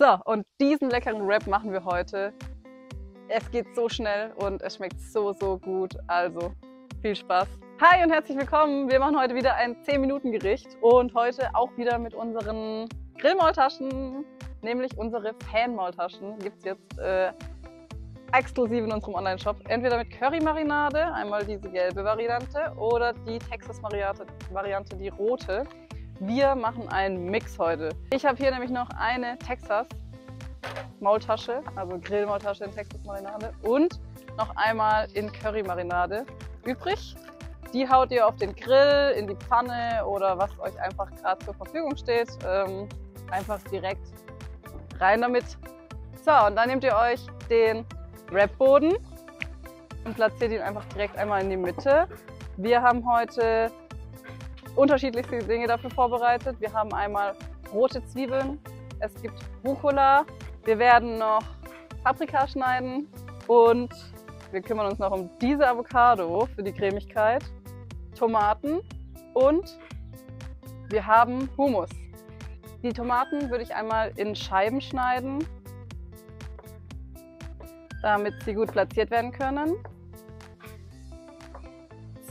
So, und diesen leckeren Wrap machen wir heute. Es geht so schnell und es schmeckt so, so gut. Also, viel Spaß. Hi und herzlich willkommen. Wir machen heute wieder ein 10-Minuten-Gericht und heute auch wieder mit unseren Grillmaultaschen, nämlich unsere Fan-Maultaschen. Gibt es jetzt exklusiv in unserem Online-Shop. Entweder mit Curry-Marinade, einmal diese gelbe Variante, oder die Texas-Variante, die rote. Wir machen einen Mix heute. Ich habe hier nämlich noch eine Texas-Maultasche, also Grillmaultasche in Texas-Marinade und noch einmal in Curry-Marinade übrig. Die haut ihr auf den Grill, in die Pfanne oder was euch einfach gerade zur Verfügung steht. Einfach direkt rein damit. So, und dann nehmt ihr euch den Wrapboden und platziert ihn einfach direkt einmal in die Mitte. Wir haben heute unterschiedlichste Dinge dafür vorbereitet. Wir haben einmal rote Zwiebeln, es gibt Rucola, wir werden noch Paprika schneiden und wir kümmern uns noch um diese Avocado für die Cremigkeit, Tomaten und wir haben Hummus. Die Tomaten würde ich einmal in Scheiben schneiden, damit sie gut platziert werden können.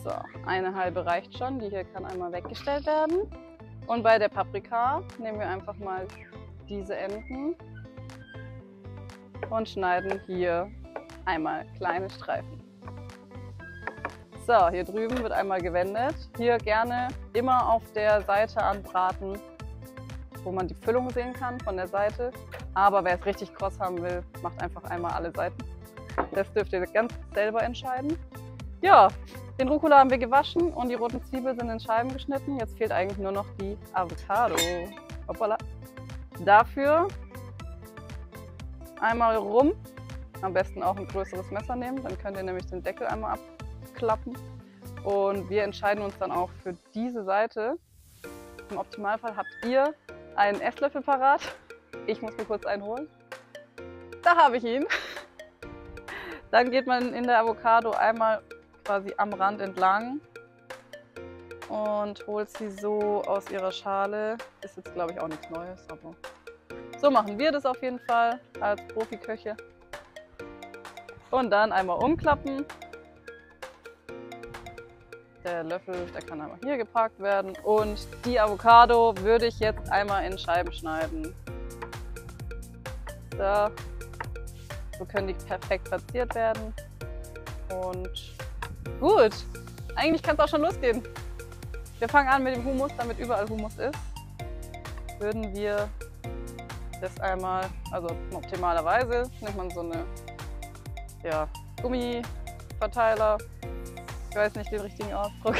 So, eine halbe reicht schon, die hier kann einmal weggestellt werden. Und bei der Paprika nehmen wir einfach mal diese Enden und schneiden hier einmal kleine Streifen. So, hier drüben wird einmal gewendet. Hier gerne immer auf der Seite anbraten, wo man die Füllung sehen kann von der Seite. Aber wer es richtig kross haben will, macht einfach einmal alle Seiten. Das dürft ihr ganz selber entscheiden. Ja, den Rucola haben wir gewaschen und die roten Zwiebeln sind in Scheiben geschnitten. Jetzt fehlt eigentlich nur noch die Avocado. Hoppala. Dafür einmal rum. Am besten auch ein größeres Messer nehmen, dann könnt ihr nämlich den Deckel einmal abklappen. Und wir entscheiden uns dann auch für diese Seite. Im Optimalfall habt ihr einen Esslöffel parat. Ich muss mir kurz einen holen. Da habe ich ihn. Dann geht man in der Avocado einmal quasi am Rand entlang und holt sie so aus ihrer Schale. Ist jetzt glaube ich auch nichts Neues, aber so machen wir das auf jeden Fall als Profiköche. Und dann einmal umklappen. Der Löffel, der kann einmal hier geparkt werden und die Avocado würde ich jetzt einmal in Scheiben schneiden. So können die perfekt platziert werden und gut, eigentlich kann es auch schon losgehen. Wir fangen an mit dem Hummus, damit überall Hummus ist. Würden wir das einmal, also optimalerweise nimmt man so eine Gummiverteiler, ich weiß nicht den richtigen Ausdruck.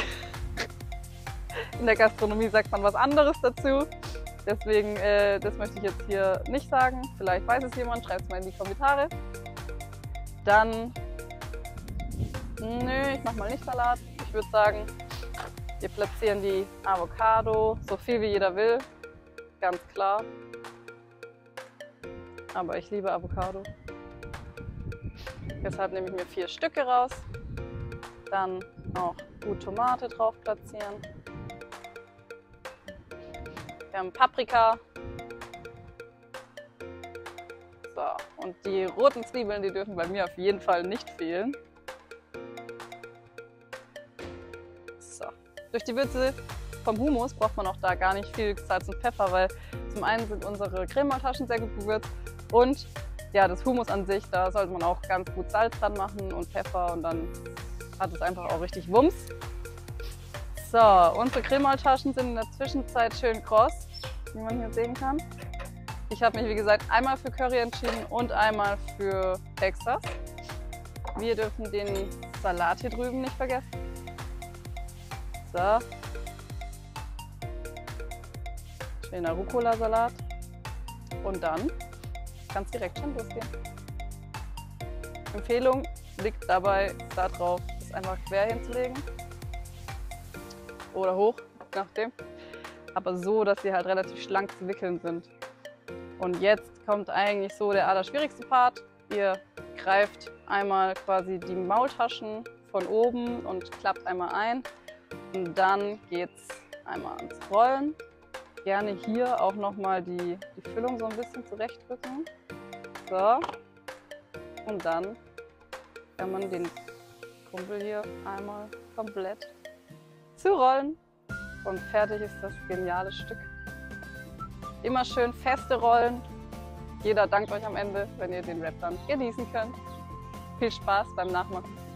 In der Gastronomie sagt man was anderes dazu. Deswegen, das möchte ich jetzt hier nicht sagen. Vielleicht weiß es jemand, schreibt es mal in die Kommentare. Dann, nö, ich mache mal nicht Salat. Ich würde sagen, wir platzieren die Avocado, so viel wie jeder will, ganz klar. Aber ich liebe Avocado. Deshalb nehme ich mir 4 Stücke raus. Dann auch gut Tomate drauf platzieren. Wir haben Paprika. So, und die roten Zwiebeln, die dürfen bei mir auf jeden Fall nicht fehlen. So. Durch die Würze vom Hummus braucht man auch da gar nicht viel Salz und Pfeffer, weil zum einen sind unsere Grillmaultaschen sehr gut gewürzt und ja, das Hummus an sich, da sollte man auch ganz gut Salz dran machen und Pfeffer und dann hat es einfach auch richtig Wumms. So, unsere Grillmaultaschen sind in der Zwischenzeit schön kross, wie man hier sehen kann. Ich habe mich wie gesagt einmal für Curry entschieden und einmal für Texas. Wir dürfen den Salat hier drüben nicht vergessen. So. Schöner Rucola-Salat. Und dann kann es direkt schon losgehen. Empfehlung liegt dabei darauf, es einfach quer hinzulegen. Oder hoch, je nachdem. Aber so, dass sie halt relativ schlank zu wickeln sind. Und jetzt kommt eigentlich so der allerschwierigste Part. Ihr greift einmal quasi die Maultaschen von oben und klappt einmal ein. Und dann geht es einmal ans Rollen. Gerne hier auch nochmal die Füllung so ein bisschen zurechtrücken. So. Und dann kann man den Kumpel hier einmal komplett zurollen. Und fertig ist das geniale Stück. Immer schön feste rollen. Jeder dankt euch am Ende, wenn ihr den Wrap dann genießen könnt. Viel Spaß beim Nachmachen.